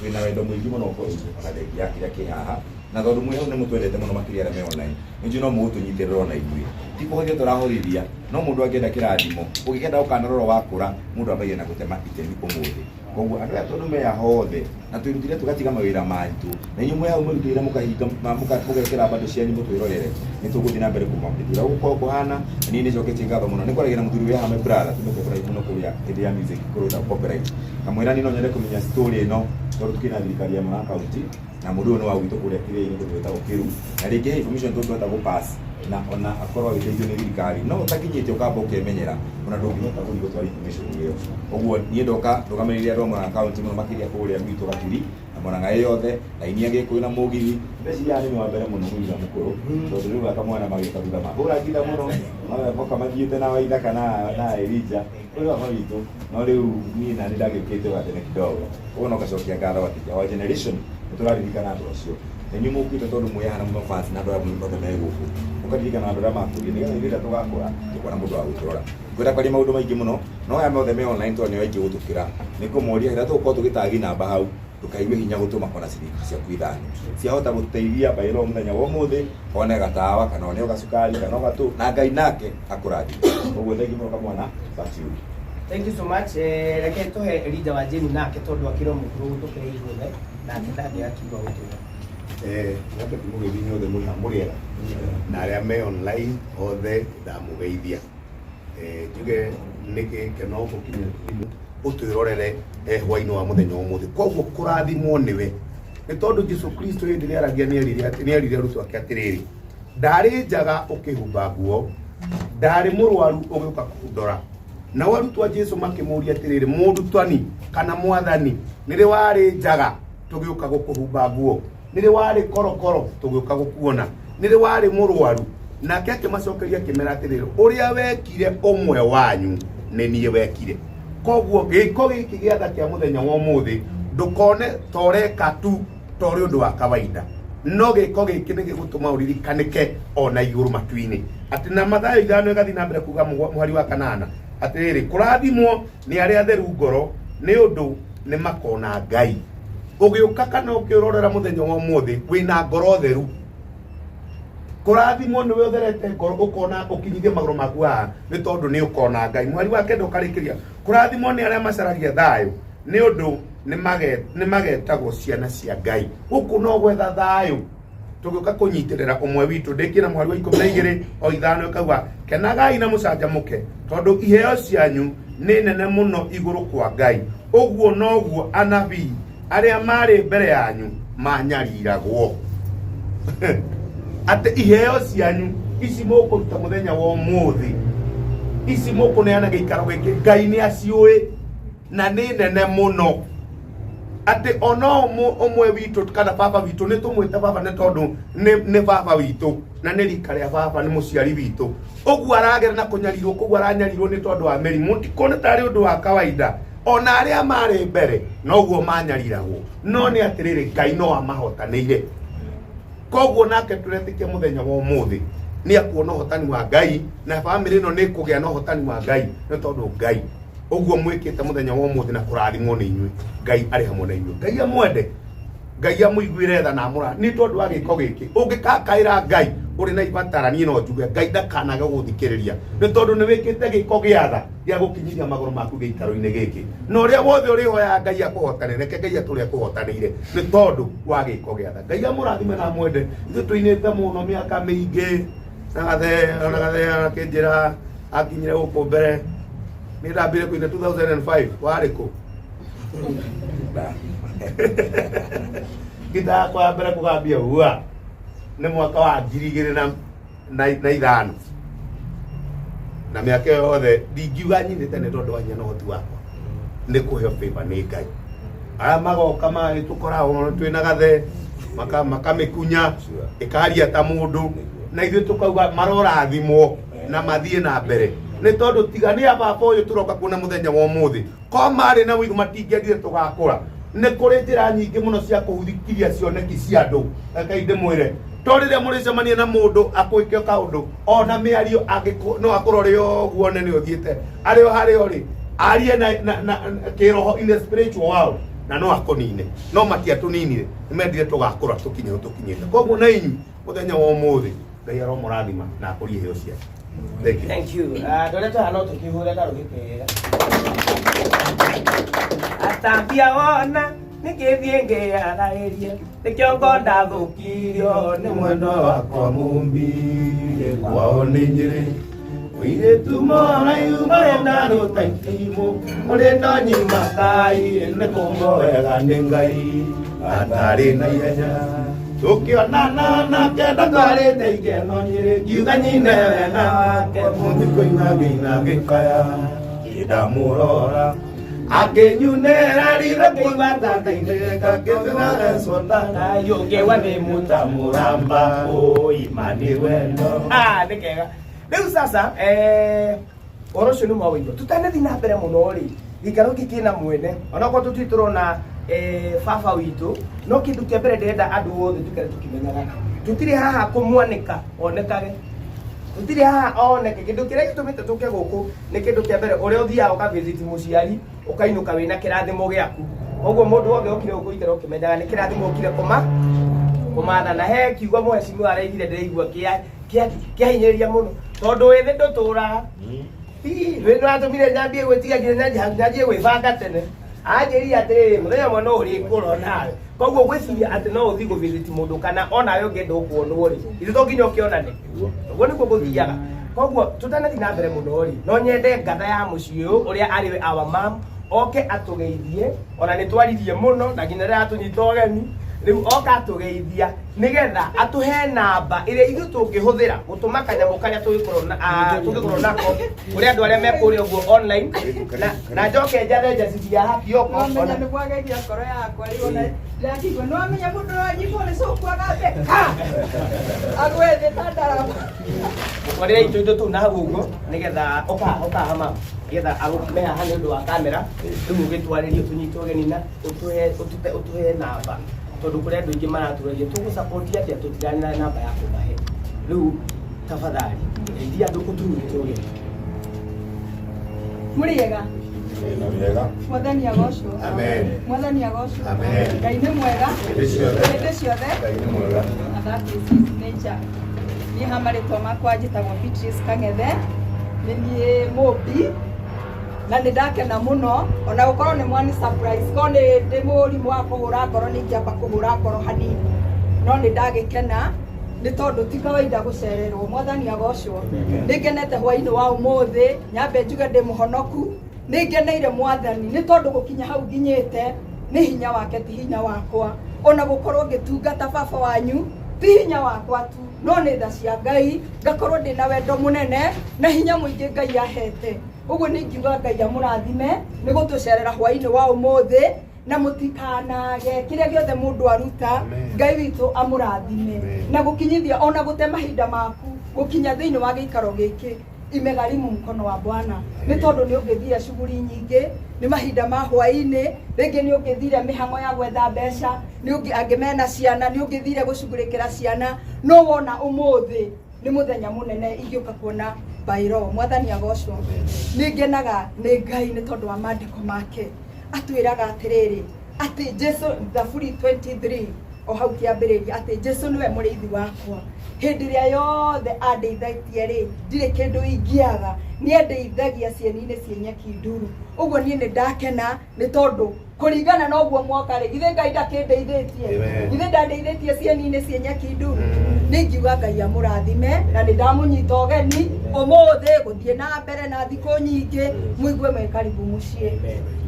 twina wendo mwingi muno ko ona ya kira kihaha na tondu mwe ne mutwendete muno makiria me online nju no mutunyitirira ona igui ti kuhothia turahorithia no mundu angenda kirathimo ugikenda ukanaroro wakura mundu ambaye na gutema itemi umuthi koguo andu ya tondu meya hothe na twirutire tugatiga mawira mantu na inyu mweya umurutire mukahinga mugekera bado cianyu mutwirorere ni tuguthi na mbere kumwambithira uko kuhana ni ni joketi ngatho muno ni kwaragira muthuri we hame brother tumekora muno kuria hindi ya music kuruta copyright kamwira ni no nyende kumenya story ino tondu tukina thirikari ya mwana county na mundu no wa gwito kuria kire ino tweta ukiru na ringi information tweta go pass na ona akorwa witeithio ni thirikari no utakinyite ukamba ukemenyera ona ndungihota kuthi gutwara information iyo oguo nie ndoka ndogamiriria ro mwana county muno makiria kuria gwito gatiri na mwana yothe na inia gikuyu na mugithi beci yani ni wa mbere muno muiga mukuru tondu riu akamwana magika thutha mahura ngitha muno mawe boka mathiite na waitha kana na Elija uyu wa mawitu no riu ni na ndagikite wa tene kidogo uno kacokia ngatho atija wa generation turaririkana andu acio enyu mukite tondu mwehana muno fans na andu aya muthe me guku ukaririkana andu aya makurie nigetha ithuĩ tugakũra tukona mundu wa gũtũrora ngwenda kwaria maundu maingi muno no aya mothe me online tondu nĩ aingĩ gũtũkĩra nĩ kũmoria hĩndĩ tũgũkorwo tũgĩtagi namba hau tukaigue hinya gũtũma ona ciringi ciaku ithano ciahota gũteithia bairo mũthenya wa ũmũthĩ one gatawa kana one gacukari kana gatũ na Ngai nake akũrathime ũguo thengi mũno kamwana baciu. Thank you so much. Reke tuhe Elija wa Jeni nake tondu akiro mukuru gutukire iguthe na ndathia kiugo gutuga. Nake tumugeithia nyothe muri na muriega na aria me online othe ndamugeithia njuge niki keno gukinya utwirorere hwaini wa muthenya umuthi koguo kurathimwo niwe ni tondu Jesu Kristo hindi ri aragia ni erire arutwo ake atiriri ndari njaga ukihumba nguo ndari murwaru ugiuka kundora na warutwo Jesu makimuria atiriri murutani kana mwathani niri wari njaga tugiuka gukuhumba nguo niri wari korokoro tugiuka gukuona niri wari murwaru nake akimacokeria kimera atiriri uria wekire umwe wanyu ni nie wekire koguo giko giki giatha kia muthenya wa umuthi ndukone toreka tu tori undu wa kawaida no giko giki ni gigutuma uririkanike ona iguru matuini ati na mathayo ithano igathi na mbere kuga muhari wa kanana atiriri kurathimwo ni aria theru ngoro ni undu ni makona Ngai ugiuka kana ukirorera muthenya wa umuthi wina ngoro theru kurathimwo ni we utherete ngoro ukona ukinyithie maguru maku haha ni tondu ni ukona Ngai mwari wa kenda ukarikiria kurathimwo ni aria macaragia thayo ni undu ni magetagwo ciana cia Ngai guku no gwetha thayo tugiuka kunyitirira umwe witu ndikina mwari wa 12 o ithano kauga kenagai na mucanjamuke tondu iheo cianyu ni nene muno iguru kwa Ngai uguo noguo anabii aria mari mbere yanyu manyariragwo ate iheo cianyu ici mukuruta muthenya wa umuthi ici mukuneana giikaro giki Ngai ni aciui na ni nene muno ate ono umwe witu kana baba witu ni tumwita baba ni tondu ni baba witu na ni rika ria baba ni muciari witu uguo aragera na kunyarirwo kuguo aranyarirwo ni tondu wa merimu ndikone tari undu wa kawaida ona aria mari mbere noguo manyariragwo no ni atiriri Ngai no amahotanire koguo nake turetikia muthenya wa umuthi ni akuona hotani wa Ngai na family ino ni kugia no hotani wa Ngai ni tondu Ngai uguo mwikite muthenya wa umuthi na kurathimwo ni inyui Ngai ari hamwe na inyui Ngai amwende Ngai amuiguire tha na amura ni tondu wa giko giki ungikakaira Ngai uri na ibatarani no njuge Ngai ndakanaga guthikiriria ni tondu ni wikite giko giatha gia gukinyithia maguru maku giikaro-ini giki no ria wothe uri hoya Ngai akuhotanire reke Ngai aturi akuhotanire ni tondu wa giko giatha Ngai amurathime na mwende ithu tuinite muno miaka miingi na gathe akinjira akinyire guku mbere ni ndambire kuina 2005 wari ku gita kwa mbere kugambia huwa ni mwaka wa 2005 na miaka yothe ndingiuga nyinite ni tondu wa nyena hoti wakwa ni kuheo favor ni Ngai aya magoka mari tukoragwo twina gathe makamikunya ikaria ta mundu na ithuĩ tukauga marorathimwo na mathie na mbere ni tondu tigania baba uyu turoka kuona muthenya wa umuthi ko mari na wiru matingiendire tugakura ni kuri njira nyingi muno cia kuhuthikiria cioneki cia andu akainde mwire toriria muricemania na mundu akwike kaundu ona miario no akurore guo nene uthiete ario hario ri arie na kiroho in the spiritual world na no akonine no makia tuninire nimendire tugakura tukinyite koguo na inyu muthenya wa umuthi Ngai aromurathima na akurie heo cia. Thank you. Doleto hano tukihura na rugikega. Atambia ona nikithienge ya rairie nikiongo ndathukirio ni mwendo wakwa mumbi kwao ni njiri wire tumora yumenda no taitimo urenda nyima kai ne kombo wega ni Ngai atari na ihenya tukionana na kenda twarite igeno nyiri kiuga nyine wena ke mumbi koina gikaya idamurora akenyunera rira kuibata taineka kesena sondana yoge wane mutamuramba o imani wendo nikega riu sasa orosho ni mawaindo tutanathi na mbere muno ri gikaro kikina mwene onako tutiturona baba witu no kindu kia mbere ndenda andu othe tukare tukimenyaga tutiri haha kumwanika onekage tutiri haha oneke kindu kiria gitumite tuke guku ni kindu kia mbere uria uthia ukavisit muciari ukainuka wina kirathimo giaku oguo mundu wothe okire guku ikero kimenyaga ni kirathimo okire kumatha na he kiugo mwecimu araigire ndirigua kia hinyeria muno tondu withi ndutura we no atumire nyambie gwitiga nginya nyambie gwibanga tene ajeri ati muthenya mwana uri kuro nawe koguo gwiciria ati no uthi go visit mundu kana ona yo ngendo kuonwo ri ithu nginya ukionane uguo niguo guthiaga koguo tutanathi na mbere muno ri no nyende ngatha ya muciĩ uria ari we our mam oke atugeithie ona ni twaririe muno na nginya ratunyita ũgeni riu oka atugeithia nigetha atuhe namba iria ithu tungihuthira gutuma kanyamu karia tungikorwo nako kuri andu aria mekuri uguo online na njoke njathe njacithia happy oko ona ni bwageria ngoro yakwa riu ona ndakigwa no amenya mundu ranyibwo ni cukwaga agwethe tandara kuria itu tu na hau uguo nigetha oka hama nigetha agukime haha ni undu wa kamera riu gitwaririo tunyite ũgeni na utuhe namba tondu kuria andu ingi maraturagia tugusupport atia tutigane na namba ya kumahe riu tafadhali ndeithia andu kutunyite ũgeni muriega Wega. mwathani agocwo Amen. mwathani agocwo Amen. Ngai nĩ mwega Hĩndĩ ciothe. hĩndĩ ciothe Ngai nĩ mwega. na that is his nature niĩ ha marĩtwa makwa njĩtagwo Beatrice Kang'ethe nĩ niĩ mũmbi na nĩ ndakena mũno ona gũkorwo nĩ mwani surprise korwo nĩ ndĩ mũrimũ wa kũhũra ngoro nĩ ingĩamba kũhũra ngoro hanini no nĩ ndagĩkena nĩ tondũ ti kawaida gũcererwo mwathani agocwo nĩ ngenete hwainĩ wa ũmũthĩ nyambe njuge ndĩ mũhonoku nĩ ngeneire mwathani nĩ tondũ gũkinya hau nginyĩte nĩ hinya wake ti hinya wakwa ona gũkorwo ngĩtungata baba wanyu ti hinya wakwa tu no nĩ tha cia Ngai ngakorwo ndĩ na wendo mũnene na hinya mũingĩ Ngai ahete uguo nĩ ngiuga Ngai amũrathime nĩ gũtũcerera hwainĩ wa ũmũthĩ na mũtikanage kĩrĩa gĩothe mũndũ aruta Ngai witũ amũrathime na gũkinyithia ona gũte mahinda maku gũkinya thĩinĩ wa gĩikaro gĩkĩ imegharimu mkono wa Bwana nĩ tondũ nĩ ũngĩthire shughuli nyingĩ nĩ mahinda ma hwainĩ rĩngĩ nĩ ũngĩthire mĩhang'o ya gwetha mbeca nĩ angĩmena ciana nĩ ũngĩthire gũcugurĩkĩra ciana no wona ũmũthĩ nĩ mũthenya mũnene ingĩũka kuona bairo mwathani agocwo nĩ ngenaga nĩ Ngai nĩ tondũ wa maandĩko make atwĩraga atĩrĩrĩ atĩ Jesũ Thaburi 23 o hau kĩambĩrĩria atĩ Jesũ nĩwe mũrĩithi wakwa hĩndĩ ĩrĩa yothe andeithagia rĩ ndirĩ kĩndũ ingĩaga nĩ andeithagia cieni-inĩ cia nyeki nduru ũguo niĩ nĩ ndakena nĩ tondũ kũringana na ũguo mwoka rĩ githĩ Ngai ndakĩndeithĩtie githĩ ndandeithĩtie cieni-inĩ cia nyeki nduru nĩ ingiuga Ngai amũrathime na nĩ ndamũnyita ũgeni ũmũthĩ gũthiĩ na mbere na thikũ nyingĩ mũigue me karibu mũciĩ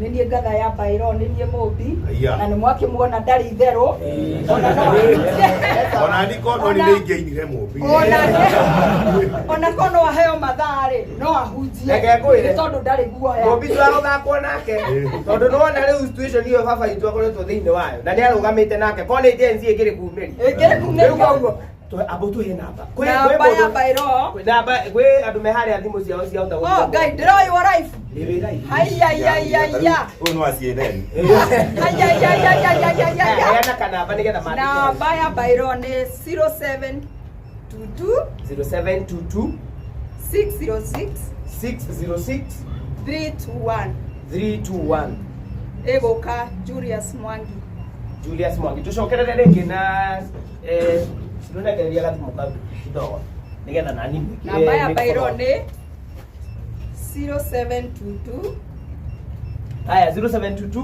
nĩ niĩ ngatha ya Bairo nĩ niĩ mũmbi na nĩ mwakĩmuona ndarĩ itherũ ona ndikono nĩ ingĩinire mũmbi ona kono aheo mathaa rĩ no ahunjie nĩ tondũ ndarĩ guoya mũmbi twagothakwo nake tondu nona rĩu situation iyo baba witũ akoretwo thĩinĩ wayo na nĩ arũgamĩte nake korwo nĩ jenzi ĩngĩrĩ kumĩria abo tuhe namba namba ya Bairo namba gwĩ andũ me harĩa thimũ ciao ciahota oh Ngai ndĩroywo live hayayayaya Ũyũ no CNN. hayayayayaya heana kanamba nĩgetha mandĩke namba ya Bairo nĩ 0722 606 606 321 321 Egoka Julius Mwangi. Julius Mwangi. Tucokerere rĩngĩ na nĩũnegereria gathimu kidogo nĩgetha nani Namba ya bairo nĩ 0722 haya 0722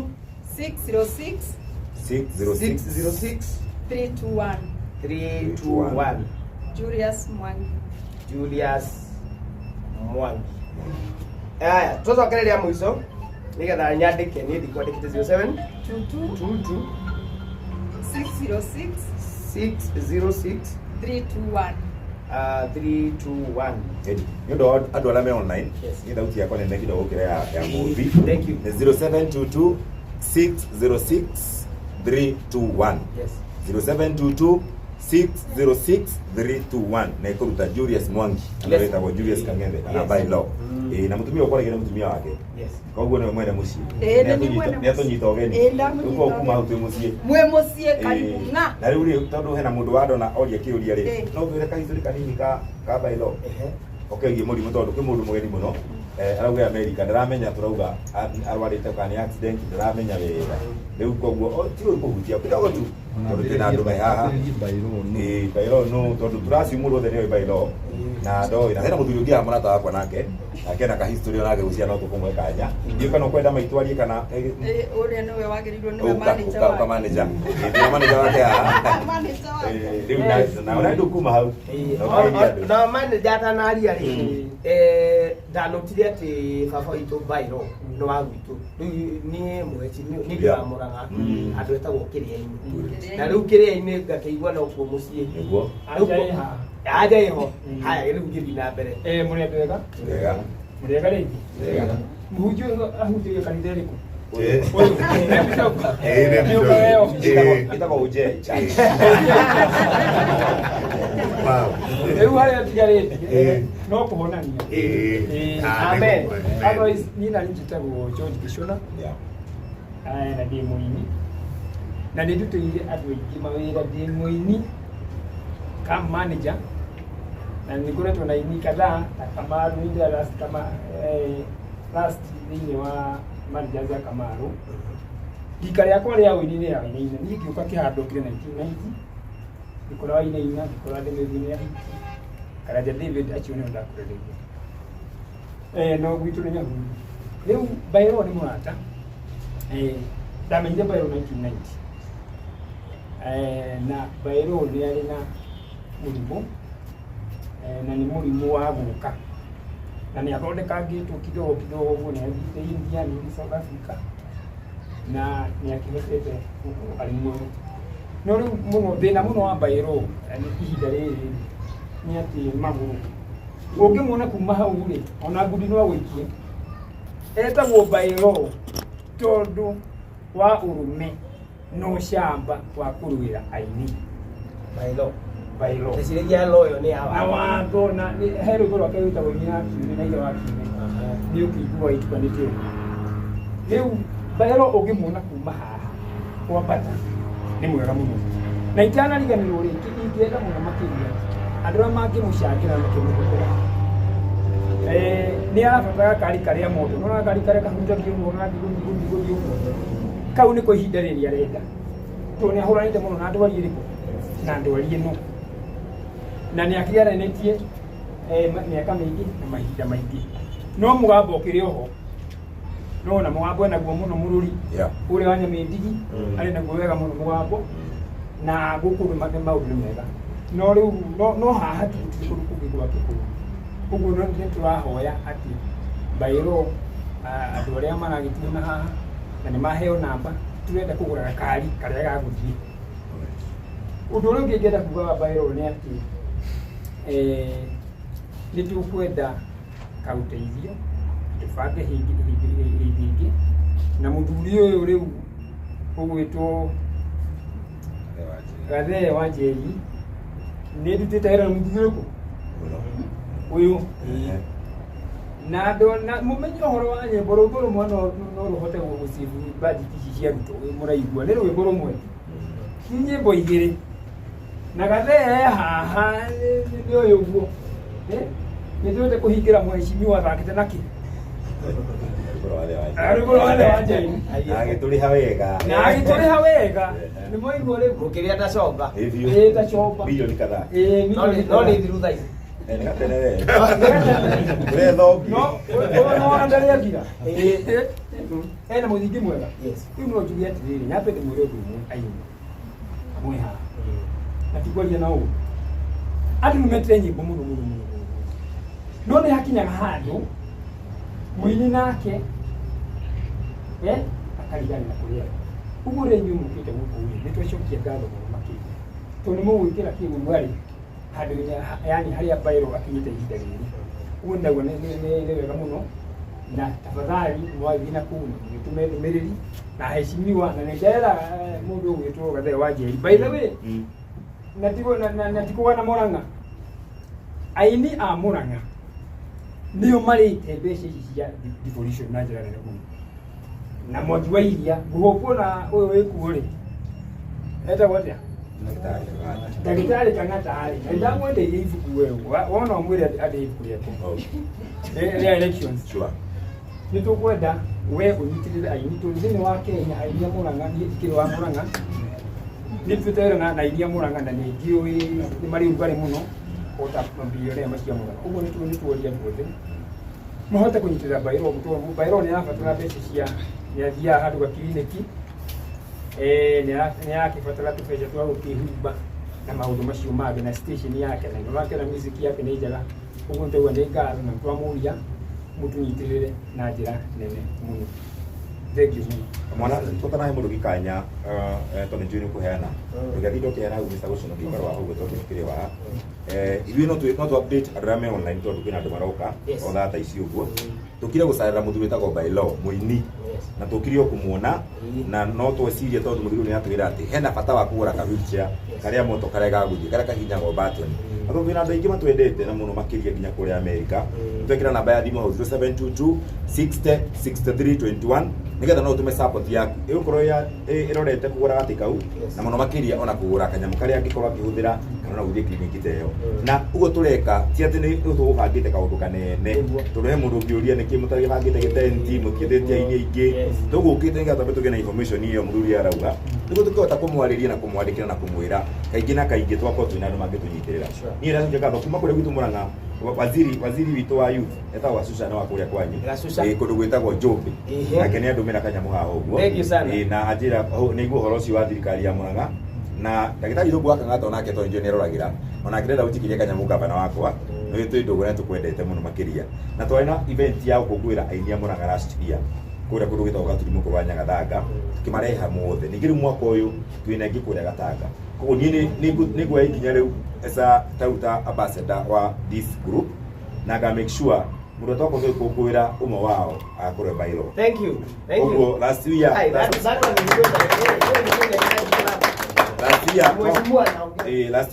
606 606 321. 321 Julius Mwangi. Julius Mwangi. Haya, tucokereria mũico nĩgetha nyandĩke niĩ ndikwandĩkĩte 0722 606 606 321. 321. Nĩ ũndũ wa andũ arĩa me online, Yes. nĩ thauti yakwa nene kidogo gũkĩra ya mũmbi. Thank you. Nĩ 0722 606 321. Yes. 0722 606 321 na ikuruta Julius Mwangi anaitwa Julius Kang'ethe kana Bailo na mutumia ukora gine mutumia wake Yes. koguo no mwene mucii Nĩ atunyita ogeni uko kuma hutu mucii Mwe mucie karibu nga. na riu ri tondu hena mundu wandona oria kiuria ri no twire kahistori kanini ka Bailo okay murimu tondu ki mundu mugeni muno arauga America ndaramenya turauga arwarite kana accident ndaramenya wega riu koguo ti uri kuhutia kidogo tu tondu tena andu me haha Bailo no tondu turacimurwo the ni Bailo na ndoi na hena muthuri ungi amurata wakwa nake akena ka history onake gucia no tukumwe kanya ndiyo kana kwenda maitwarie kana Uria niwe wagirirwo niwe manager wa manager ndiyo manager wake manager wa riu na ona ndukuma hau na manager atanaria ri ndanotire ati baba witũ Bairo no wa gwitũ ni mweci ni ndiramuraga andu etagwo Kĩrĩa-inĩ na rĩu Kĩrĩa-inĩ ngakĩigua no kuo mũciĩ niguo aja iho haya rĩu ngĩthiĩ na mbere Mũrĩ wega? wega Mũrĩ wega rĩngĩ? wega Mũhunjia ahunjia kanitha ĩrĩkũ? itagwo uje Rĩu harĩa tigarĩte no kũhonania. Amen. Otherwise niĩ na njĩtagwo George Gĩcũna na ndĩ mũini na nĩ ndutĩire andũ aingĩ mawĩra ndĩ mũini kama manager na nĩngoretwo na ini kadhaa ta Kamaru ndio last thĩinĩ wa managers ya Kamaru rika rĩakwa rĩa ũini nĩ ya Wainaina niĩ ngĩũka kĩhando kĩrĩ 1990 ngĩkora Wainaina ngĩkora ndĩmĩthiĩ ya Karanja David acio nĩo ndakurĩrĩirie no gwitũ nĩ Nyahururu rĩu Bairo nĩ mũrata ndamenyire Bairo 1990 na Bairo nĩ arĩ na mũrimũ na nĩ mũrimũ wa gũka na nĩ athondekangĩtwo kidogo kidogo ũguo nĩ athiĩte India nĩ South Africa na nĩ akĩhotete arĩ muoyo no rĩu mũno thĩna mũno wa Bairo ihinda rĩrĩ nĩ atĩ magũrũ ũngĩmuona kuma hau rĩ ona ngundi no agũikie etagwo Bairo tondũ wa ũrũme no camba wa kũrũĩra aini Bairo Ndĩciragia loyo nĩ na watho na he rwĩmbo rwake rwĩtagwo Iria wa Kiume na Iria wa Kiume nĩ ũkĩigua itukanĩte rĩu Bairo ũngĩmuona kuma haha kwambata nĩ mwega mũno na itanariganĩrwo rĩngĩ ingĩenda mũno makĩria andũ arĩa mangĩmũcangĩra makĩmũhũthĩra nĩ arabatara kari karĩa moto no kari karĩa kahunjagio ũguo na ndigũthiĩ ũguo kau nĩko ihinda rĩrĩa arenda tondũ nĩ ahũranĩte mũno na ndwari ĩrĩkũ na ndwari ĩno na nĩ akĩaranĩtie mĩaka mĩingĩ na mahinda maingĩ no mũgambo ũkĩrĩ oho no na mũgambo enaguo mũno mũrũri ũrĩa wa Nyamĩndigi arĩ naguo wega mũno mũgambo na gũkũ nĩ maũndũ nĩ mega no rĩu no haha tũtirĩ kũndũ kũngĩ gwake kũu ũguo nĩ tũrahoya atĩ Bairo andũ arĩa maragĩtuona haha na nĩ maheo namba turenda kũgũra gakari karĩa gagũthiĩ ũndũ ũrĩa ũngĩ ingĩenda kuuga wa Bairo nĩ atĩ nĩ tũkwenda kaũteithio tũbange hĩndĩ ĩngĩ na mũthuri ũyũ rĩu ũgwĩtwo Gathee wa Njeri nĩ ndutĩte wĩra na mũthuri ũkũ ũyũ na mũmenye ũhoro wa nyĩmbo rũmbo rũmwe no rũhote gũcibu budget ici cia rutwo mũraigua nĩ rwĩmbo rũmwe ti nyĩmbo igĩrĩ na Gathee haha nĩ ũyũ ũguo nĩ tũrete kũhingĩra mheshimiwa thakĩte nake arugoro wale wa Jaini agituriha wega na agituriha wega ni moigwo riu Ukiria ndacoka. tacoba bilioni kadhaa No ni thiru thai. nikaterere uretho no andaria ngira ena muthingi mwega Yes. riu no njuge atiriri nyambe ndimwire undu umwe aini mwiha na tikwaria na uu andu nimetire nyimbo muno no ni hakinyaga handu mwini nake akarigana na kuria uguo ri nyumu kite guku ni twacokia ngatho muno makiri to ni mugwikira kiu mwari handu yani haria bairo akinyite ihinda riri uguo ndaguo ni wega muno na tafadhali mwathi na kuu nitume ndumiriri na heshimiwa na nĩndera mũndũ ũgwĩtwo Gathee wa Njeri. By the way, na tikuwa na Mũrang'a, aini a Mũrang'a nĩo marĩte mbeca ici cia devolution na njĩra nene mũno, na Mwangi wa Iria ngũkuona ũyũ wĩkuo rĩ etagwo atĩa ndagĩtarĩ Kang'ata rĩ, na ndamwendeirie ibuku wewe wona ũmwĩre andĩ ibuku rĩake rĩa elections. Sure. Nĩ tũkwenda we ũnyitĩrĩre aini tondũ thĩinĩ wa Kenya aini a Mũrang'a kĩrĩ wa Mũrang'a nĩ twĩtagĩra na aini a Mũrang'a na nĩ ndiũĩ nĩ marĩ ũrugarĩ mũno ota mabilionea macio Mũrang'a. Ũguo nĩ tuoria andũ othe mahote kũnyitĩrĩra Bairo. Bairo nĩ arabatara mbeca cia nĩ athiaga handũ gakiriniki nĩ arakĩbatara tũbeca twa gũkĩhumba na maũndũ macio mangĩ na station yake na nĩrakĩona music yake nĩ njega. Ũguo nĩtauga nĩ ngatho na twamũria mũtũnyitĩrĩre na njĩra nene mũno. Thank you mũno. Mwana tutanahe mundu gikanya tondũ njũĩ nĩ kũheana ndũgathiĩ ndũkĩheana hau Mr. Gũcino gĩikaro wa hau tondũ nĩkĩrĩ wa ithuĩ no tu update andũ arĩa me online tondũ kwĩna andũ maroka o thata ici ũguo tũkire gũcarĩra mũthuri wĩtagwo Bailo mũini na tũkire kũmuona na no twecirie tondũ mũthuri nĩ atwĩra atĩ hena bata wa kũgũra ka wheelchair karĩa moto karĩa gagũthiĩ karĩa kahinyagwo battery. Atho kwĩna andũ aingĩ matwendete na mũno makĩria nginya kũrĩa Amerika. Twekĩra namba ya thimũ hau 0722 60 63 21 nigetha no tume support yaku ĩgũkorwo ĩrorete kũgũra gatĩ kau na mũno makĩria ona kũgũra kanyamũ karĩa angĩkorwo akĩhũthĩra kana no gũthiĩ kiriniki ta ĩyo. Na ũguo tũreka ti atĩ nĩ tũgũbangĩte kaũndũ kanene tondũ he mũndũ ũngĩũria nĩkĩ mũtagĩbangĩte gĩtenti mũtiethĩtie aini aingĩ tũgũkĩte nĩgetha twambe tũgĩe na information ĩyo mũthuri arauga nĩguo tũkĩhota kũmwarĩria na kũmwandĩkĩra na kũmwĩra kaingĩ na kaingĩ twakorwo twĩna andũ mangĩtũnyitĩrĩra. Niĩ ndacũnja ngatho kuma kũrĩa gwitũ Mũrang'a waziri witũ wa youth etagwo Susan wa kũrĩa kwanyu kũndũ gwĩtagwo Njũmbĩ nake nĩ andũmĩra kanyamũ haha ũguo na anjĩra nĩiguo ũhoro ũcio wa thirikari ya Mũrang'a na ndagĩtarĩ Thũngũ wa Kang'ata onake tondũ nĩ aroragĩra onake ndĩrenda gũtikiria kanyamũ gavana wakwa nĩ twĩ ndũgũ na tũkwendete mũno makĩria na twarĩ na event ya gũkũngũĩra aini a Mũrang'a last year kũrĩa kũndũ gwĩtagwo Gaturimũ kũrĩa Nyagathanga tũkĩmarehe hamwe ningĩ rĩu mwaka ũyũ twĩna ingĩ kũrĩa Gatanga. Koguo niĩ nĩ nguoya ikinya rĩu esa tauta ambassador wa this group na ga make sure mũndũ twakorwo tũgĩkũngũĩra ũmwe wao akũrĩa Bairo. Thank you. Koguo last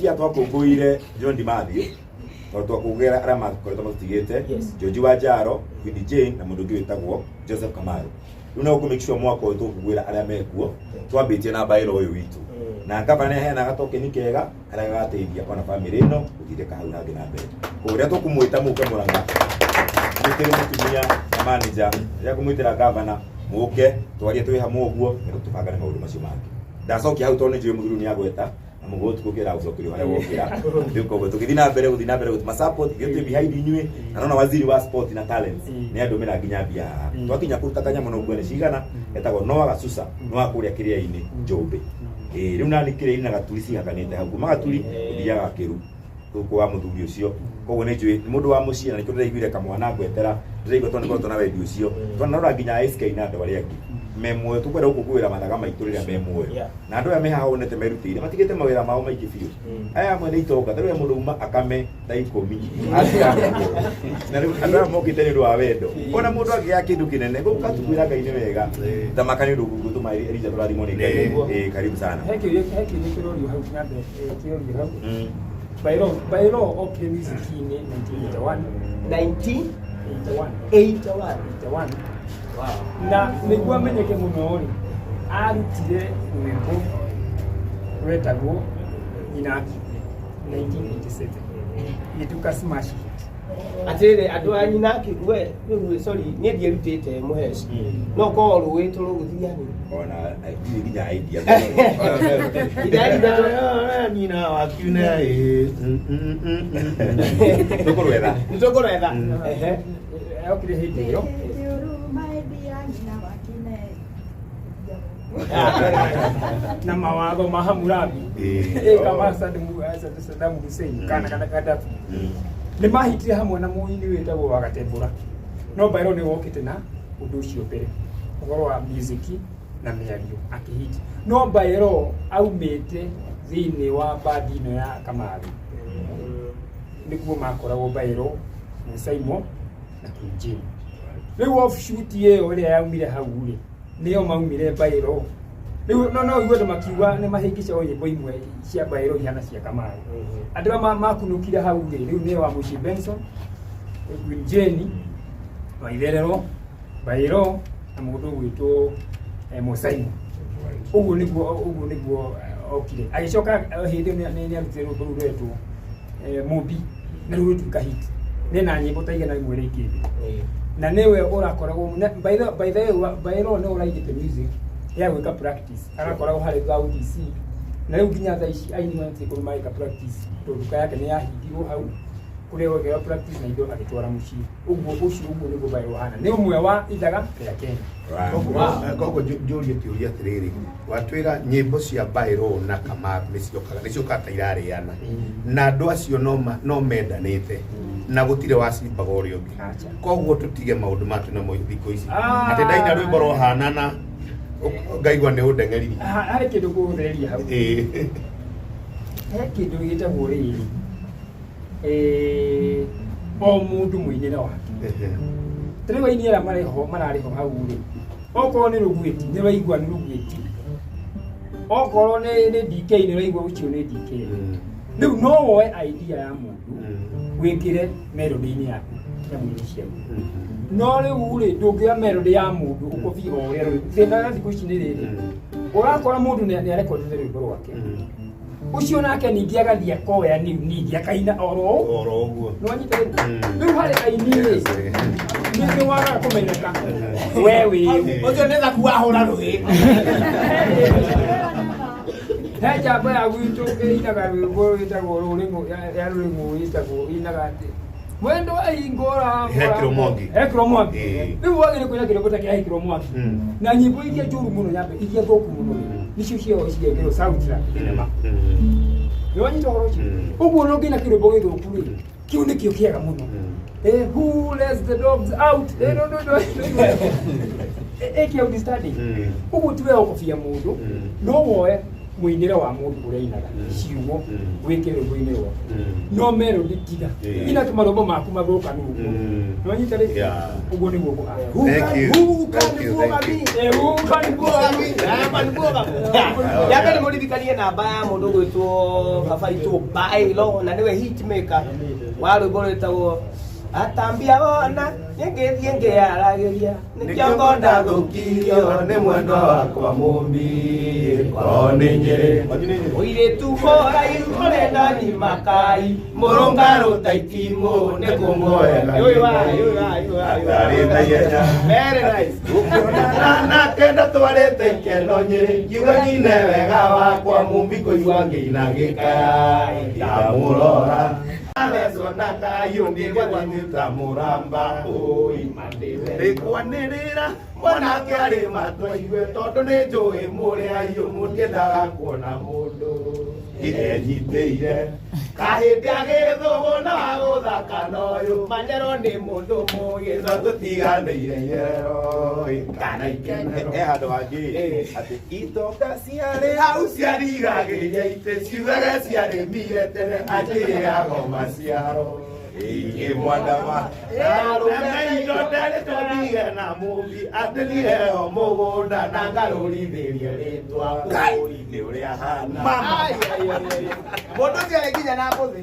year twakũngũĩire John Dimathi tondũ twakũngũĩra arĩa makoretwo matũtigĩte George Wanjaro, Queen Jane na mũndũ ũngĩ wĩtagwo Joseph Kamaru. Rĩu no gũkũ make sure mwaka ũyũ tũkũngũĩra arĩa mekuo twambĩtie na Bairo ũyũ witũ na gavana heana gatokeni kega karĩa gagateithia ona family ĩno gũthirĩka hau hangĩ na mbere. Koguo rĩrĩa tũkũmwĩta mũke Mũrang'a mũtĩre mũtumia na manager rĩrĩa kũmwĩtĩra gavana mũke twarie twĩ hamwe ũguo nĩguo tũbangane maũndũ macio mangĩ. Ndacokia hau tondũ nĩ njũĩ mũthuri nĩ agweta na mũguo tukũkĩra ũcokerio harĩa wokĩra rĩu koguo tũgĩthiĩ na mbere gũtũma support ithuĩ twĩ behind inyuĩ na nona waziri wa sport na talents nĩ andũmĩra nginya mbia haha twakinya kũruta kanyamũ na ũguo nĩ cigana etagwo Noah Gasusa no akũrĩa kĩrĩa-inĩ Njũmbĩ. Rĩu nani kĩrĩa-inĩ na gaturi cihakanĩte hau kuma gaturi ũthiaga Kĩru kwa mũthuri ũcio. Koguo nĩ njũĩ nĩ mũndũ wa mũciĩ na nĩkĩo ndĩraiguire kamwana ngwetera ndĩraigua tondũ nĩkorwo na wendi ũcio twanarora nginya SK na andũ arĩa angĩ me muoyo tũkwenda gũkũngũĩra mathaga maitũ rĩrĩa me muoyo na andũ aya me haha wonete merutĩire matigĩte mawĩra mao maingĩ biũ aya amwe nĩ itonga tarĩu mũndũ uma akame thaa 10 na rĩu andũ aya mokĩte nĩ ũndũ wa wendo ona mũndũ angĩgĩa kĩndũ kĩnene gũka tukwĩra Ngai nĩ wega thamaka nĩ ũndũ gũtũma Elija tũrathimwo nĩ Ngai. Karibu sana. Heki kĩrorio hau na kĩrorio hau Bairo okire music-inĩ 1981 na nĩguo amenyeke mũno rĩ arutire rwĩmbo rwetagwo Inaki 1987 gĩtuĩka smash hit atire andu anyi na kigue we sorry nie die rutite muheci no ko ruwi turu guthiani ona nginya idea idea ni na wakiuna tukurwetha nitukurwetha ehe okire hindi yo na mawatho ma Hammurabi kama Saddam Hussein kana Gaddafi nĩ mahitire hamwe na mũini wĩtagwo wa Gatembũra no Bairo nĩ wokĩte na ũndũ ũcio mbere ũhoro wa music na mĩario akĩhiti no Bairo aumĩte thĩinĩ wa bandi ĩno ya Kamaru nĩguo makoragwo Bairo Musaimo na King Jim rĩu offshoot ĩyo ĩrĩa yaumire hau rĩ nĩyo maumire Bairo rĩu no igwe makiuga nĩ mahĩngĩce o nyĩmbo imwe cia Bairo ihana cia Kamaru andũ makunũkire hau rĩu nĩ wa Mushi Benson Queen Jenny Waitherero Bairo na mũndũ gwĩtwo Musaimo ũguo nĩguo okire agĩcoka hĩndĩ nĩ arutire rũndũ rũu rwetwo Mobi na rũu rũtuĩka hit nĩ na nyĩmbo ta igana rĩmwe rĩngĩ na nĩwe ũrakoragwo by the way Bairo nĩ ũraigĩte music ya gwĩka practice agakoragwo harĩ GAUDC na rĩu nginya thaa ici aini matĩkũrũ magĩka practice tondũ nduka yake nĩ yahindirwo hau kũrĩa gwĩkĩra practice na indo agĩtwara mũciĩ ũguo nĩguo Bairo hana nĩ ũmwe wa ithaga rĩa Kenya koguo njũrie kĩũria atĩrĩrĩ watwĩra nyĩmbo cia Bairo na Kamaru nĩciokaga ta irarĩana na andũ acio no mendanĩte na gũtirĩ wacimbaga ũrĩa ũngĩ koguo tũtige maũndũ matũ na thikũ ici atĩ ndaina rwĩmbo rũhanana ngaigua nĩ ũndeng'eri harĩ kĩndũ kũũthereria hau he kĩndũ gĩtagwo rĩrĩ o mũndũ mũinĩre wake tarĩu aini arĩa mararĩ ho hau rĩ okorwo nĩ rũgwĩti nĩ waigua nĩ rũgwĩti okorwo nĩ DK nĩ waigua ũcio nĩ DK rĩu no woe idea ya mũndũ wĩkĩre melody-inĩ yaku ya mwĩrĩ ciaku no rĩu rĩ ndũngĩoya melody ya mũndũ ũkobia o ũrĩa rwĩmbo thĩna wa thikũ ici nĩ rĩrĩ ũrakora mũndũ nĩ arekondete rwĩmbo rwake ucio nake ningĩ agathiĩ akoya ningĩ akaina oro ũguo no anyita rĩu harĩ aini nĩ wagaga kũmenyeka we ũcio nĩ thaku wahũra rũĩ he njamba ya gwitũ ĩinaga rwĩmbo rwĩtagwo ya rũrĩmũ ĩtagwo ĩinaga atĩ mwendo ahingũra hekĩrwo mwaki rĩu wagĩrĩ kwĩna kĩrĩmbo ta kĩahĩkĩrwo mwaki na nyĩmbo iria njũru mũno nyambe iria thũku mũno nĩcio ciĩkĩrwo soundtrack thenema nĩwanyita ũhoro ũcio ũguo no ngĩna kĩrĩmbo gĩthũku rĩ kĩu nĩkĩo kĩega mũno who lets the dogs out ĩkĩ outstanding ũguo tiwe ũkobia mũndũ no woe mũinĩre wa mũndũ ũrĩa ainaga ciugo wĩkĩre rwĩmbo-inĩ rwaku no melody tiga ina tũmarũmbo maku mathũkanu ũguo nĩwanyita rĩ ũguo nĩguo yake nĩ mũririkanie namba ya mũndũ gwĩtwo Babaitũ Bairo na nĩwe hitmaker wa rwĩmbo rwĩtagwo atambia wona ngĩthiĩ ngĩaragĩria nĩkĩo ngonda gũkirio nĩ mwendwa wakwa mũmbi korwo nĩ Nyĩrĩ ũirĩtu mũraihu ũrenda nyimakai mũrũngarũ ta itimũ nĩ kũmuoera very nice na kenda twarĩte ikeno Nyĩrĩ ngiuga nyine wega wakwa mũmbi kũigua ngĩina gĩkaya ndamũrora Sonata yundi gwathita muramba rikwanirira mwanake ari matwa igwe tondu ni njui muria iyo mutiendaga kuona mundu irenyitĩire kahĩndĩ agĩthũgũ na wagũthaka noyũ Manyero nĩ mũndũ mũgĩ no tũtiganĩire Nyero kana ikenero handũ hangĩ atĩ itonga ciarĩ hau ciarigagĩria itĩ ciugaga ciarĩmire tene akĩrĩago maciaro Ige mwandama Arũme ironda rĩtũthige na mũmbi atĩ nĩheo mũgũnda na ngarũrithĩrie rĩtwa bũrũri-inĩ ũrĩa hana mũndũ ũcio arĩ nginya na mbũthĩ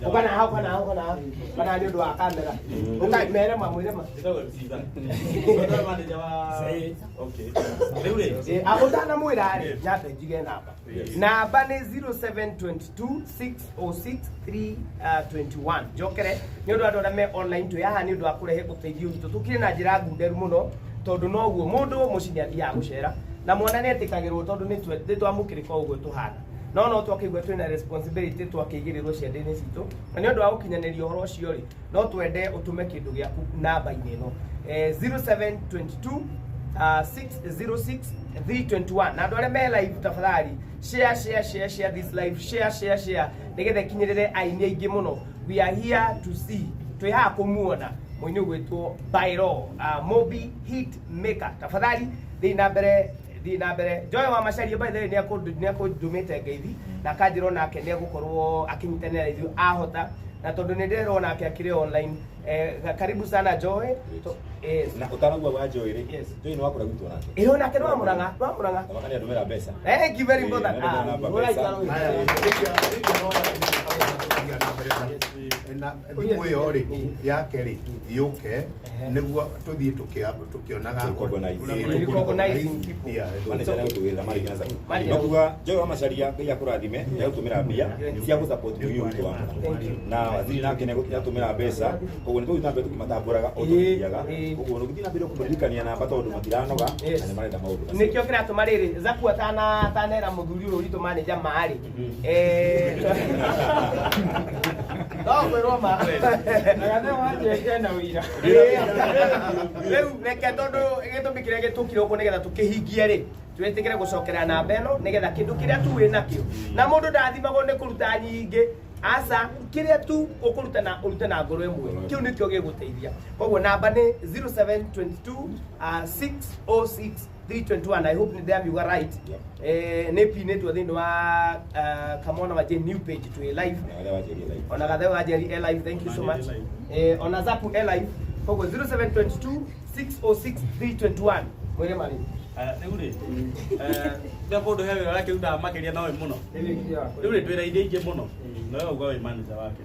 ũkana hau kana nĩ ũndũ wa kamera ũkaimere mamwĩre ma ũtanamwĩra rĩ nyambe njige namba nĩ 0722 606 321 njokere ni undu andu me online tu yaha ni undu akurehe uteithio witu tukire na njira ngunderu muno tondu no guo mundu mucini athia gucera na mwana ni etikagirwo tondu ni twamukirika uguo tuhana no twakigwa twina responsibility twakigirirwo ciende-ini citu na ni undu wa gukinyaniria uhoro ucio ri no twende utume kindu giaku namba-ini ino 0722 606 321 na andu aria me live tafadhali share this live share nigetha kinyirire aini aingi muno. We are here to see twiha kumuona mwini gwitwo Bairo Mobi hit maker tafadhali thi na mbere Joy wa Macharia by the way ni akundumite ngeithi na kanjiro nake ni gukorwo akinyitanira ithu ahota na tondu ni ndirona ake akire online karibu sana Joy na utaragwa wa Joy ri Joy ni wakora gwitwo nake nake no Muranga wakani andumira mbeca thank you very much na thimå ä yo rä yake rä yåke nä guo tå thiä tå kä onaga nokuga Joy wa Macharia Ngai akurathime nä agå tå mä ra mbia cia gå support å yå witå wa na waziri nake nä atå mä ra mbeca koguo nä tå gä tå kä matambåraga o tå thiaga koguo nä gå thiä na mbere kå maririkania namba tondå matiranoga na nä marenda maå ndå nä kä o kä ratå marä rä Zaku atanera må thuri å ritå maneja marä Roma na wira riu reke tondu gitumi kiria gitukire uko nigetha tukihingie ri twetikire gucokera namba ino nigetha kindu kiria tu wina kio na mundu ndathimagwo ni kuruta nyingi asa kiria tu ukuruta na urute na ngoro imwe kiu nikio giguteithia koguo namba ni 0722 606 321 I hope you were right ne pinetwo thini wa Kamona wa new page to live ona gathe wa Jerry live thank you so much ona Zapu live koguo 0722 606 321 mwere mari uri ndio bodo hewe wake unda makeria nawe muno uri twira ide inge muno nawe uga we manager wake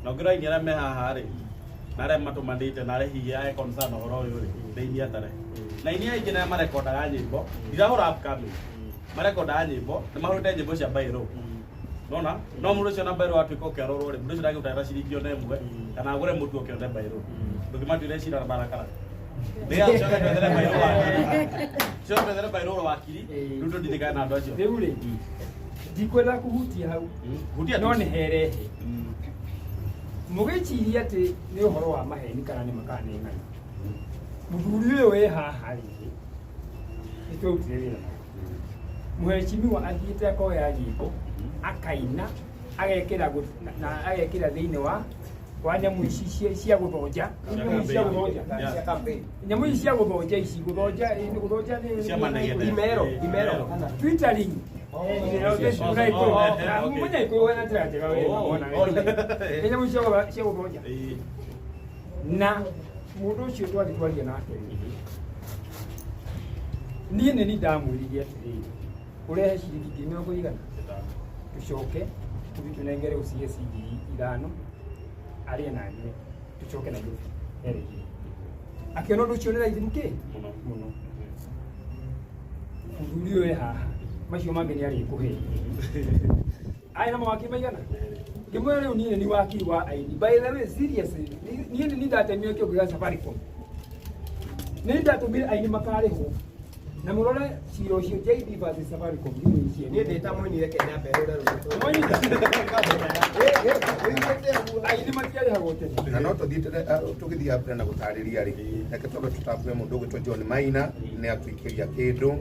na ngira inyara me haha ri na re matumandite na re hihi ya concern horo uyu ri ndeini atare na inia ingi na marekordaga nyimbo ndirahura upcoming marekordaga nyimbo ni mahurute nyimbo cia Bairo nona no mundu cio na Bairo atuika ukiarorwo ri mundu cio ndagutara ciringi one mwe kana agure mutu ukione Bairo ndugimatuire cira barakara ndia cio ndethere Bairo wakiri cio ndethere Bairo wakiri ruto ndithika na andu acio riu ri ndikwenda kuhutia hau hutia no ni herehe mugiciria ati ni uhoro wa maheni kana ni makane ngani muthuri uyu we haha ri nitwutire wira muheshimiwa athiite akoya nyimbo akaina agekira thiini wa nyamu ici cia guthonja nyamu ici cia guthonja ici guthonja imero twittering mwenye ikuwe na tiraje gawe nyamu cia guthonja na mundu ucio twathitwaria nake niĩ nĩ ndamwĩrire atĩrĩrĩ ũrehe ciringi 100 tucoke tũthiĩ tũnengere ũcie ciringi 5 arĩa naniĩ tucoke Nairobi erĩgire akĩona ũndũ ũcio nĩ raithi mũkĩ mũno mũthuri ũyũ haha macio mangĩ nĩ arĩkũhe ai na mawaki maigana ngĩmwĩra rĩu niĩ nĩ wakiri wa aini by the way seriously niĩ nĩ ndatemio kĩongo gĩa Safaricom nĩ ndatũmire aini makarĩhwo na murore ciro cio JD versus Safaricom ni cie ni ndeta mwinire Kenya mbere aini matiari hagote na no tugithia mbere na gutariria ri reke twabe tutambue mundu gwitwo John Maina ni atwikiria kindu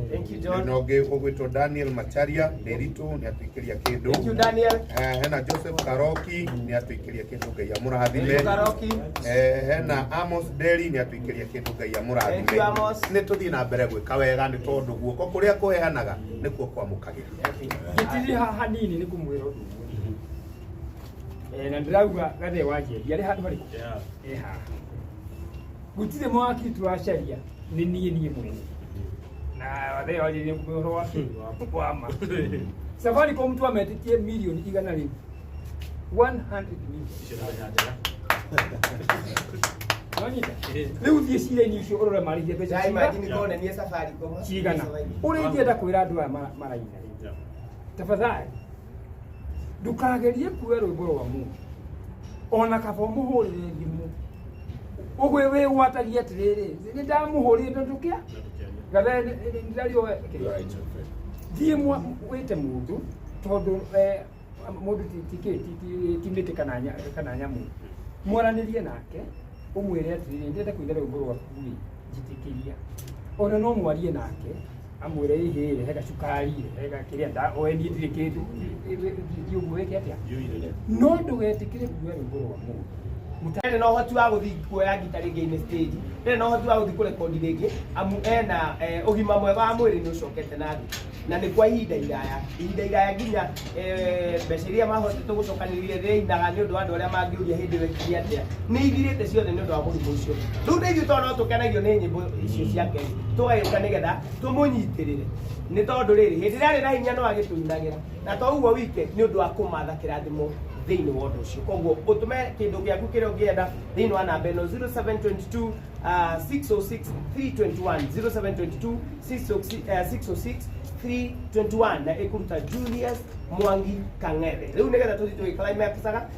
no ngi ugwitwo Daniel Macharia Nderitu ni atwikiria kindu thank you Daniel hena Joseph Karoki ni atwikiria kindu Ngai amurathime hena Amos Deli ni atwikiria kindu Ngai amurathime ni tuthii na mbere gwika wega ni tondu guoko kuria kuhehanaga nikuo kwamukagiria gitiri haha nini ni kumwira na ndirauga gathe waje yari handu bari ha gutire mwaki twacaria ni niĩ mwene na gathe waje ni kumwira wake kwama Safaricom mtu ametitie milioni igana rĩu 100 million rĩu thiĩ cira-inĩ icio ũrore marĩhie mbeca cigana ũrĩa ingĩenda kwĩra andũ aya maraina rĩ tafadhali ndukagerie kuwe rwimbo rwa mungu ona kaba muhurire thimu ugwe we watagia atiriri ni ndamuhurire ndukia gathe ndario thie wite mundu tondu mundu timite kana nyamu mwaranirie nake umwire atiriri ndende kuina rwimbo rwaku njitikiria ona no mwarie nake amwire ihire hega cukari hega kiria nda oendi ndire kindu yuguwe atia no ndugetikire kuwe rwimbo rwa mundu mutare no hoti wa guthi kuoya gita ringi in stage ndire no hoti wa guthi kurekondi ringi amu ena ugima mwega wa mwiri ni ucokete na ni kwa ihinda iraya nginya mbeca iria mahotete gucokanirie thĩinaga nĩ ũndũ wa andũ arĩa mangĩũria hĩndĩ wekire atĩa nĩ ithirĩte ciothe nĩ ũndũ wa mũrimũ ũcio rĩu nĩ ithuĩ tondũ no tũkenagio nĩ nyĩmbo icio ciake tũgagĩũka nĩgetha tũmũnyitĩrĩre nĩ tondũ rĩrĩ hĩndĩ ĩrĩa arĩ na hinya no agĩtũinagĩra na to ũguo wike nĩ ũndũ wa kũmatha kĩrathimo thĩinĩ wa ũndũ ũcio koguo ũtũme kĩndũ gĩaku kĩrĩa ũngĩenda thĩinĩ wa namba ĩno 0722 606 321 0722 606 321 na ikuruta Julius Mwangi Kang'ethe riu nigetha tuthi climax saga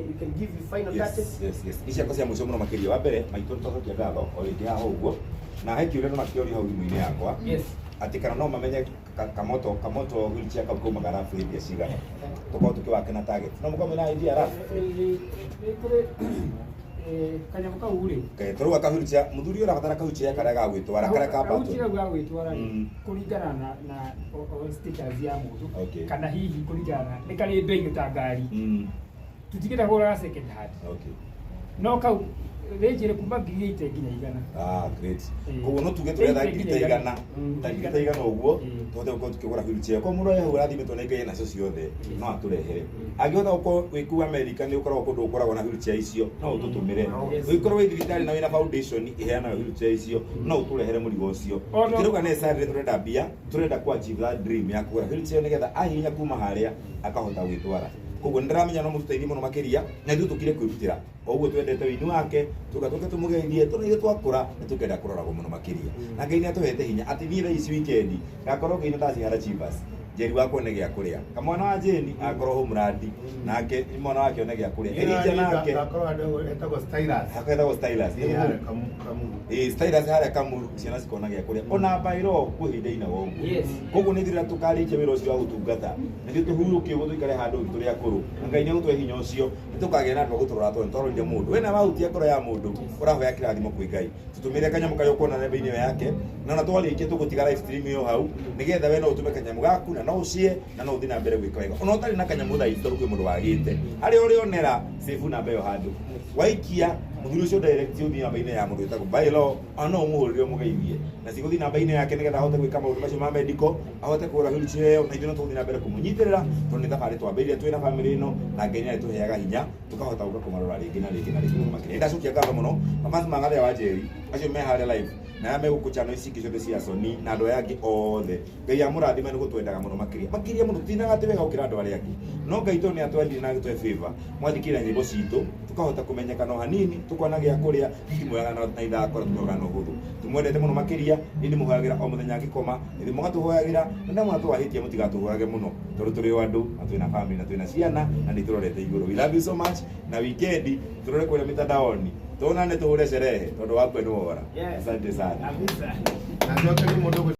you can give you final touches yes icia kosia mwisho muno makiria wa mbere maitu tutakia ngatho o ringi haha uguo na hekiure no makiori hau imu-ini yakwa yes ati kana no mamenye kamoto wheelchair kau kuma garafu iria cigana tukorwo tukiwake na target no mukorwo na idea rafu kanyamu kau ri turu wheelchair muthuri urabatara wheelchair karia ga gwitwara karia ka bato wheelchair ga gwitwara kuringana na stickers ya mundu kana hihi kuringana ni kari mbei ta ngari tutigire hura second hand no kau rejire kuma ngiri 8 nginya igana great koguo no tuge turetha ngiri igana ta ngiri igana uguo tuhote gukorwo tukigura wheelchair ko mundu yahu rathimetwo na ngai nacio ciothe no aturehere angihota gukorwo wiku America ni ukorwo kundu ukoragwo na wheelchair icio no ututumire wikorwo wi thibitari na wina foundation iheana wheelchair icio no uturehere murigo ucio kiruga ne sare turenda bia turenda ku achieve that dream ya kugura wheelchair nigetha ahinya kuma haria akahota gwitwara koguo ndiramenya no mututeithie muno makiria na ithu tukire kwirutira oguo twendete wini wake tugatuke tumugeithie tũrĩ twakũra nĩ tũkenda kũroragwo muno makiria na Ngai nĩ atũhete hinya atĩ niĩ thaa ici weekend ngakorwo nginya ndacihara Chivas Njeri wako ne gĩa kũrĩa kamwana wa Jeni akorwo Homeland nake mwana wake one gĩa kũrĩa Elijah nake akorwo etagwo Stylus aketagwo Stylus Stylus harĩa Kamuru ciana cikona gĩa kũrĩa ona Bairo kũhinda-inĩ wa ũguo koguo nĩ thira tũkarĩkia wĩra ũcio wa gũtungata nĩguo tũhurũkie ũguo tũikare handũ tũrĩ akũrũ Ngai nĩ agũtũhe hinya ũcio nĩ tũkagĩa na andũ a gũtũrora tũrorire mũndũ wena wahutia ngoro ya mũndũ ũrahoya kĩrathimo kwĩ Ngai tũtũmĩre kanyamũ kayo kuona namba-inĩ yake na ona twarĩkia tũgũtiga live stream ĩyo hau nĩgetha we no ũtũme kanyamũ gaku na no ũcie na no ũthiĩ na mbere gwĩka wega ona ũtarĩ na kanyamũ thaa ici tondũ kwĩ mũndũ wagĩte harĩa ũrĩonera save namba ĩyo handũ waikia muthuri ũcio direct ũthiĩ namba-inĩ ya mũndũ wĩtagwo Bailo ona no ũmũhũrĩre ũmũgeithie na cigũthiĩ namba-inĩ yake nĩgetha ahote gwĩka maũndũ macio ma medical ahote kũgũra wheelchair na ithuĩ no tũgũthiĩ na mbere kũmũnyitĩrĩra tondũ nĩ thabarĩ twambĩrĩire twĩ na bamĩrĩ ĩno na Ngai nĩ atũheaga hinya tũkahota gũka kũmarora rĩngĩ na rĩngĩ na rĩngĩ makĩria ndacokia ngatho mũno mafans ma Ngathĩa wa Njeri acio me harĩa live na megũkũ channel ici ingĩ ciothe cia Sony na andũ aya angĩ othe Ngai amũrathime nĩ gũtwendaga mũno makĩria mũno tinaga atĩ wega gũkĩra andũ arĩa angĩ no Ngai to nĩ atwendire na agĩtũhe favor mwathikĩra nyĩmbo citũ tukahota kũmenyekana o hanini tukona gĩa kũrĩa timwega na ithako tumwega na ũhũthũ tumwendete mũno makĩria nĩ ndĩmũhoyagĩra o mũthenya ngĩkoma nĩ mũgatũhoyagĩra na mwatũwahĩtia mũtigatũhoyage mũno tondũ tũrĩ o andũ na twĩna family na twĩna ciana na nĩ tũrorete igũrũ we love you so much na weekend tũrore kũrĩa mitandaoni tuonane tũhũre sherehe tondũ wakwe nĩ wora asante sana na ndio kile mũndũ